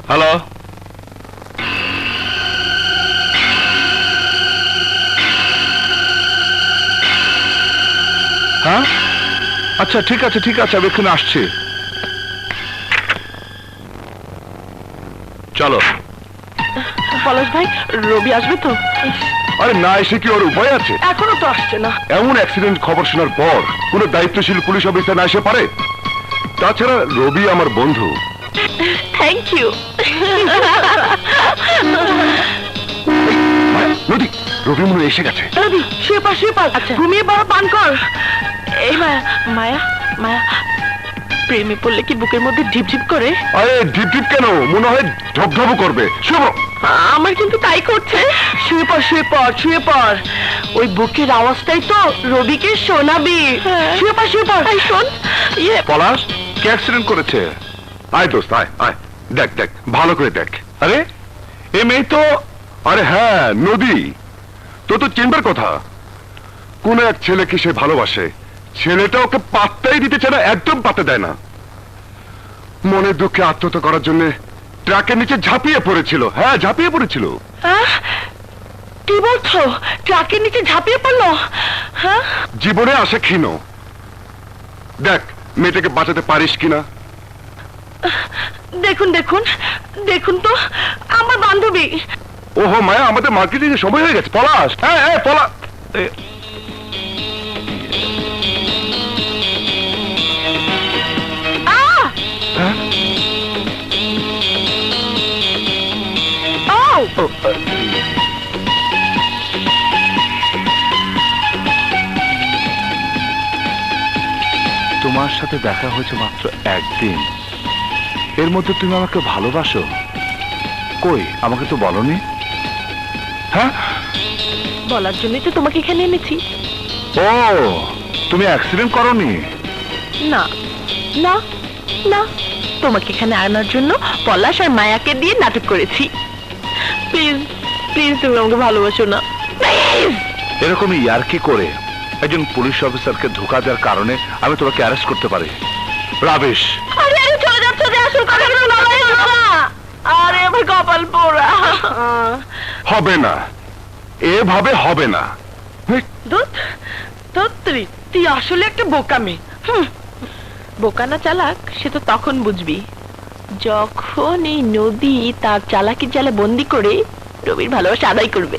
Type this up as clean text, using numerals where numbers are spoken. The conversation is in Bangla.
হ্যালো, হ্যাঁ আচ্ছা ঠিক আছে আমি এখানে আসছি। চলো। পলাশ ভাই, রবি আসবে তো? আরে না এসে কি ওর উপায় আছে? এখনো তো আসছে না। এমন অ্যাক্সিডেন্ট খবর শোনার পর কোনো দায়িত্বশীল পুলিশ অফিসার না এসে পারে? তাছাড়া রবি আমার বন্ধু। Thank you. নদী, রবি মনে এসে গেছে। রবি শুয়ে পড়। আচ্ছা ঘুমিয়ে পড়ো, পান কর। এই মায়া প্রেমে পড়লে কি বুকের মধ্যে ঢিপঢিপ করে? আরে ঢিপ কেন, মনে হয় ঢপঢপ করবে। শুভ, আমার কিন্তু তাই করছে। শুয়ে পড়। ওই বুকের আওয়াজটাই তো রবিকে শোনাবি। শুয়ে পড়। শোন, পলাশ কে অ্যাক্সিডেন্ট করেছে? আয় দোস্ত, আয় দেখ ভালো করে দেখ। আরে এ মেয়ে তো, আরে হ্যাঁ নদী, তো চিনবার কথা। কোন এক ছেলেকে সে ভালোবাসে, ছেলেটা ওকে পাত্তাই দিতে চায় না, একদম পাত্তা দেয় না। মনের দুঃখে আত্মহত্যা করার জন্য ট্রাকের নিচে ঝাঁপিয়ে পড়েছিল। হ্যাঁ ঝাঁপিয়ে পড়েছিল। কি বলছো? ট্রাকের নিচে ঝাঁপিয়ে পড়লো? হ্যাঁ, জীবনে আসে ক্ষীণ। দেখ মেয়েটাকে বাঁচাতে পারিস কিনা। দেখুন তো আমার বান্ধবী। ওহো মায়া, আমাদের মার্কেটিং এর সময় হয়ে গেছে। পলাশ, হ্যাঁ পলাশ। তোমার সাথে দেখা হয়েছে মাত্র একদিন, এর মধ্যে তুমি আমাকে ভালোবাসো? কই, আমাকে তো বলনি। হ্যাঁ, বলার জন্যই তো তোমাকে এখানে এনেছি। ও, তুমি অ্যাক্সিডেন্ট করনি? না, তোমাকে এখানে আনার জন্য পলাশ আর মায়াকে দিয়ে নাটক করেছি। প্লিজ তুমি আমাকে ভালোবাসো না, প্লিজ। এরকমই ইয়ার্কি করে একজন পুলিশ অফিসারকে ধোঁকা দেওয়ার কারণে আমি তোমাকে অ্যারেস্ট করতে পারি। রাবেশ, আরে চলে যাচ্ছ যে, আসল কথাগুলো বলাই হলো না। আরে আমার কপাল পোড়া। হবে না, এভাবে হবে না। তুই আসলে একটা বোকা মেয়ে। বোকা না চালাক সে তো তখন বুঝবি যখন এই নদী তার চালাকির জালে বন্দি করে রবির ভালোবাসা আদায় করবে।